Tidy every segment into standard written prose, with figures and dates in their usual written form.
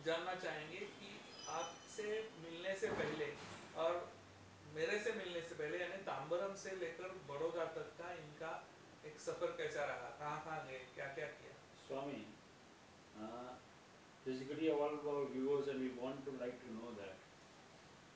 जानना चाहेंगे कि आपसे मिलने से पहले और मेरे से मिलने से पहले यानी तांबरम से लेकर बड़ौदा तक का इनका एक सफर कैसा रहा, कहाँ कहाँ गए, क्या क्या किया? Swami, basically all our viewers and we want to like to know that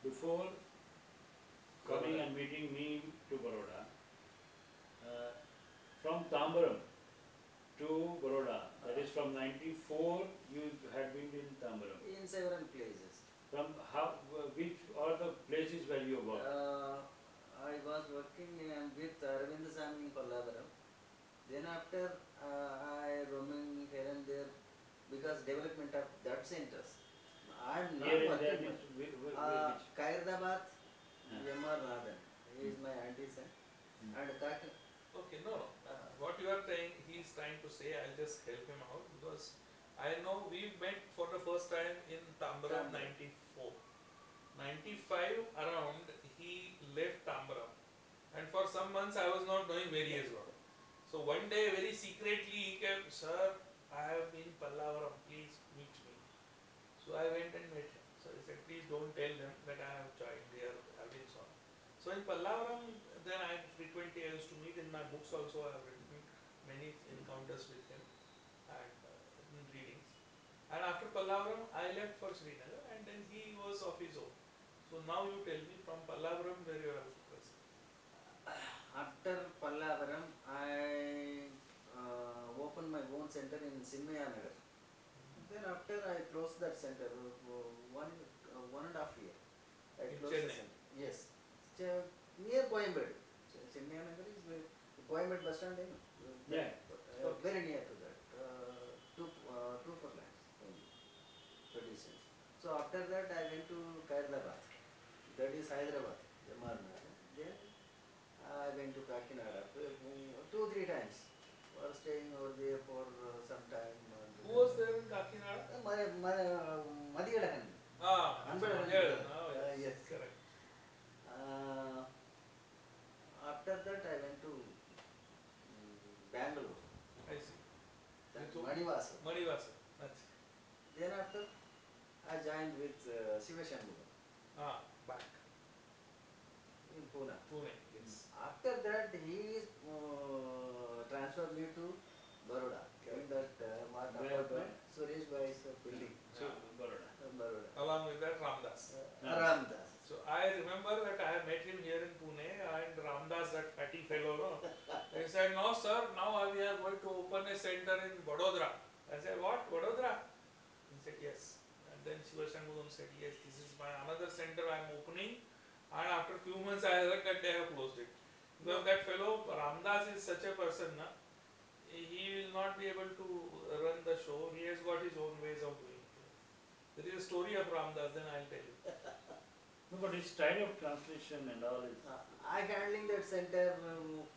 before coming Baroda. and meeting me to Baroda, uh, from Tambaram to Baroda, that is from 94 you had been in Tambaram. In several places. From how, which are the places where you worked? I was working with Aravind Swami in Pallavaram. Then after I roaming here and there because development of that centers. I am Here not and there working means much. which? Kairadabad, Uh, M.R. Nathan. He is hmm, my auntie son. hmm. And Okay, no, no. What you are saying, he is trying to say, I'll just help him out because I know we met for the first time in Tambaram Tambaram. 94. 95 around, he left Tambaram. And for some months, I was not knowing where he has gone. So one day, very secretly, he came, Sir, I have been Pallavaram, please meet me. So I went and met him. So he said, please don't tell them that I have joined their Arvind. So in Pallavaram, then I frequently I used to meet in my books also. I have written many encounters with him and in readings. And after Pallavaram, I left for Srinagar and then he was of his own. So now you tell me from Pallavaram where you are present. After Pallavaram, I opened my own center in Sinmaya Nagar. Then after I closed that center, 1.5 year, I In closed the Chennai. center. Yes, near Coimbatore. Chennai Nagar is where Coimbatore bus stand, that Yeah. Okay. very near to that. Two four lakhs only the distance. So after that I went to Khairabad. That is Hyderabad, MR Nagar. Then I went to Kakinada two three times. For staying over there for some time and Who then was there in Kakinada? Madiyadakan. Ah, Anbadakan Madhyadan. brother. Oh, yes, Yes. correct. Uh, After that I went to Bangalore. I see. That With whom? Manivasan. Manivasan. Then after I joined with Shiva Shanmugam Ah, back. in Pune. Pune, yes. After that he is transferred me to Baroda in Correct. that Mart Where? apartment Suresh Bhai's building. So, Baroda. Baroda. Along with that Ramdas. Ah. Ramdas. So I remember that I have met him here in Pune and Ramdas, that fatty fellow, no? He said, no sir, now we are going to open a center in Vadodara. I said, what, Vadodara? He said, yes. And then Shiva Shanmugam said, yes, this is my another center I am opening. And after few months I heard that they have closed it. No. Because that fellow Ramdas is such a person, na? He will not be able to run the show. He has got his own ways of doing things. There is a story of Ramdas, then I'll tell you. No, but his style of translation and all is. I handling that center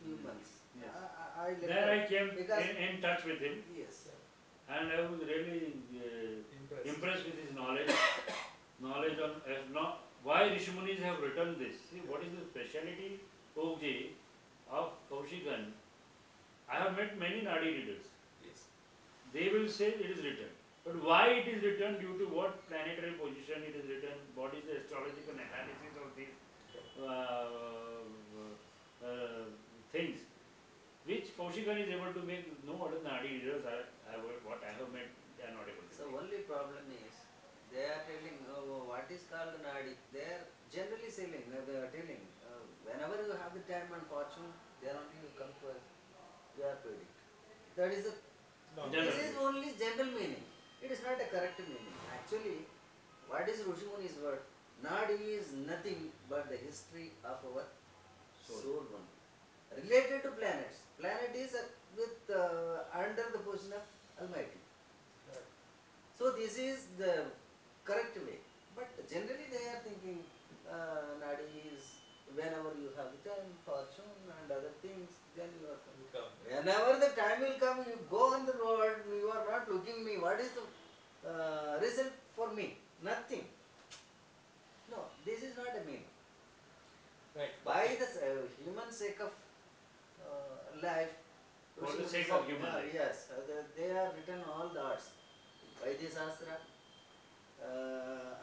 few Mm, months. yes. I left Then out I came because in touch with him yes. and I was really Impressed. impressed with his knowledge. Knowledge on why Rishumunis have written this. See, what is the speciality, Okji, of Kaushikan? I have met many Nadi readers. Yes. They will say it is written. But why it is written, due to what planetary position it is written, what is the astrological analysis of these uh, uh, things, which Kaushikan is able to make, no other Nadi readers, what I have met, they are not able to So make. only problem is they are telling what is called nadi. They are generally selling. They are telling whenever you have the time and fortune, then only you come to us. We are predict. That is a. No. This General is wish. only general meaning. It is not a correct meaning. Actually, what is Rushimuni's word? Nadi is nothing but the history of our Soul. soul only. Related to planets. Planet is with under the position of Almighty. Correct. So this is the correct way. But generally they are thinking Nadi is whenever you have the time, fortune and other things, then you are You come. coming. Whenever the time will come, you go on the road, you are not looking me. What is the result for me? Nothing. No, this is not a meaning. Right. By Okay. the human sake of life, For Rishi the Munis sake are, of human life. yes, they are written all the arts. Vaidya Sastra,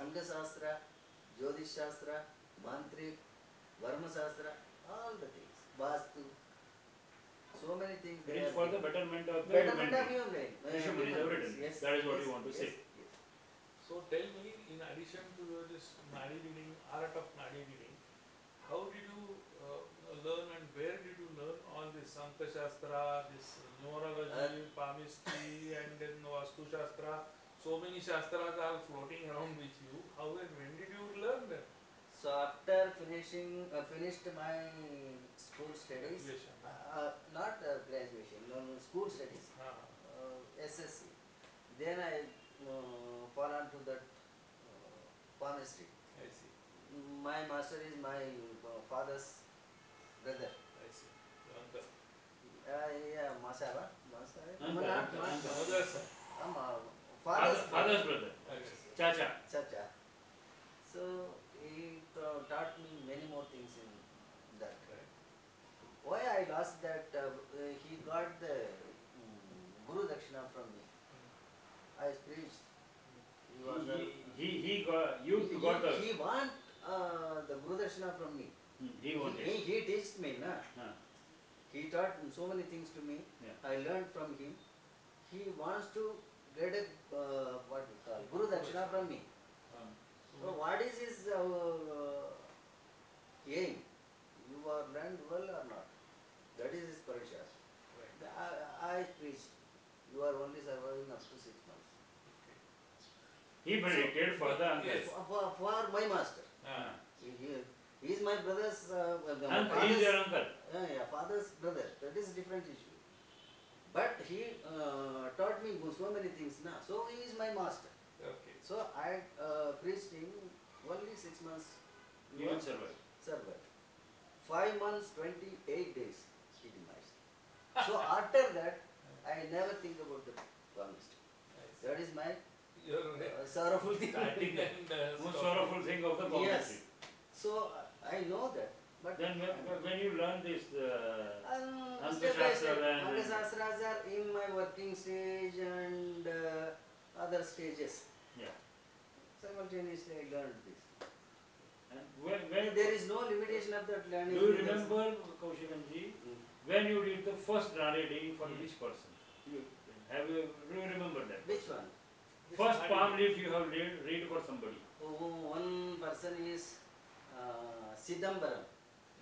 Anga Shastra, Jyotish Shastra, Mantrik, Varma Shastra, all the things. Vastu, so many things It they is are for the given. betterment of the Betterment human of being. human being. Human is Human a beings. written. Yes, That is what yes, you want to yes, say. yes. So tell me, in addition to your this Nadi reading, art of Nadi reading, how did you learn and where did you learn all this Sankhya Shastra, this Uh, numerology, palmistry, and then Vastu Shastra? So many Shastras are floating around with you. How and when did you learn them? so after finished my school studies, Graduation. not graduation, no, no, school studies, SSC. Then I fall on to that palmistry. I see. My master is my father's brother. I see. Your uncle. Yeah, Masaba. Masaba. Uncle, Not, uncle, not. uncle. Mother's side. Father's Father's brother. I see. Chacha. Chacha. So he taught me many more things in that. Right. Why I lost that? He got the Guru Dakshina from me. I preached. He was a. He got, you got the. He want the Guru Dakshina from me. He wanted. He teached me, na. Huh. He taught so many things to me. Yeah. I learned from him. He wants to get a what we call Guru Dakshina from me. So what is his aim? You are learned well or not? That is his parisha. Right. I preached. You are only surviving up to 6 months. Okay. He predicted for the uncle. Yes. For my master. Ah. He is my brother's Uncle, he is your uncle. yeah, father's brother. That is different issue. But he taught me so many things now. So he is my master. Okay. So I preached him only 6 months. You will survive. Survive. 5 months, 28 days he demised. So after that, I never think about the palmistry. That is my Your sorrowful thing. starting and Most stopping. sorrowful thing of the Yes. palmistry. So I know that. But Then when you learn this Anka step by Shastra step, and Anga Shastras are in my working stage and other stages. yeah. Simultaneously, I learned this. And where There is no limitation of that learning. do you remember, Kaushikanji, Mm. when you did the first Nadi reading for Hmm. which person? You, do you remember that? Which one? First Nadi palm reading. leaf you have read for somebody One person is Sidambaram.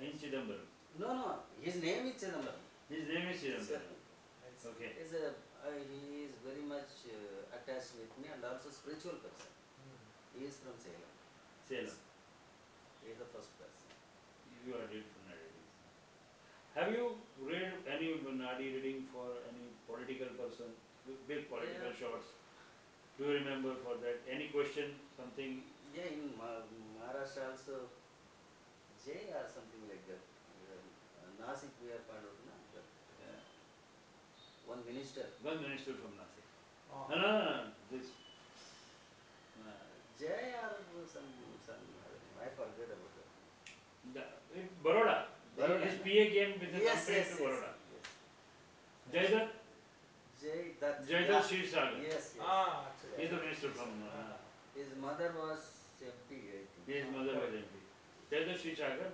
in Chidambaram. No, no, his name is Chidambaram. His name is Chidambaram. I see. Okay. He is very much attached with me and also spiritual person. He is from Salem. Salem. He is the first person. You are read for Nadi reading. Have you read any Nadi reading for any political person, big political Yeah. shots? Do you remember for that? Any question, something? Yeah, in Maharashtra also, Jay or something like that. Nasik we are found out now. That one minister. One minister from Nasik. Oh. No. This. Jay or some other name. I forget about that. In Baroda. Baroda, His no? PA came with the Yes, complaint yes, to yes, Baroda. yes. Jaidat. Jay Dutt. Jaidat Shirsagar. Yes, yes. Ah, He is the Yeah. minister from. His mother was MP, I think. His mother was MP. Jaidat Shirsagar.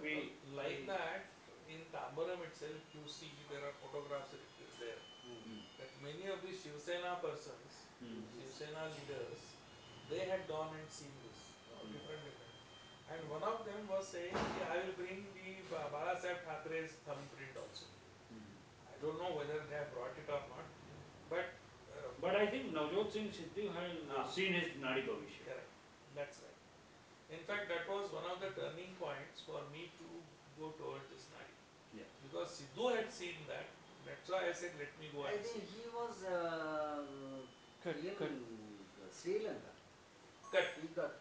Like that, in Tambaram itself, you see there are photographs there. Mm. That many of the Shiv Sena persons, Shiv Sena leaders, they had gone and seen this. Different. And one of them was saying, I will bring the Bala Sahib Thackeray's thumbprint also. I don't know whether they have brought it or not, but But I think Navjot Singh Sidhu has seen his Nadi Bhavishya. correct. That's right. In fact, that was one of the turning points for me to go towards this Nadi. Yeah. Because Sidhu had seen that. That's why I said, let me go I and think see. he was cut. in Sri Lanka. Cut. He got.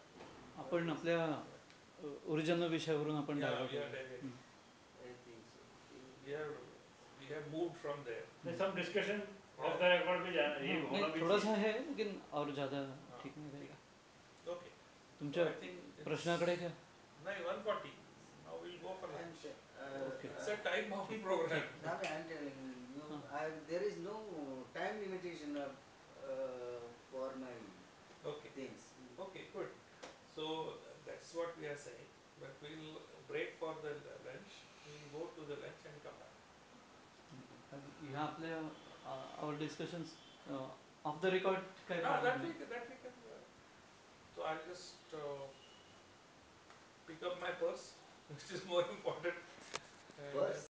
आपण आपल्या original विषयावरून आपण Yeah, divert we are होतो. diverting. I think so. We have moved from there. There's some discussion हाँ. off the record भी जाना ये नहीं, होना भी थोड़ा सा चाहिए. है लेकिन और ज़्यादा हाँ, ठीक नहीं रहेगा. Okay. तुमच्या So I think प्रश्नाकडे क्या? नाही 140. Now we'll go for And lunch. Okay. It's a time bound program. now I am telling you, there is no time limitation for my Okay. things. Okay, good. So that's what we are saying. But we'll break for the lunch. We'll go to the lunch and come back. ह्या आपल्या our discussions off the record काय No, problem नाही. that we can. So I'll just pick up my purse, which is more important. And Purse?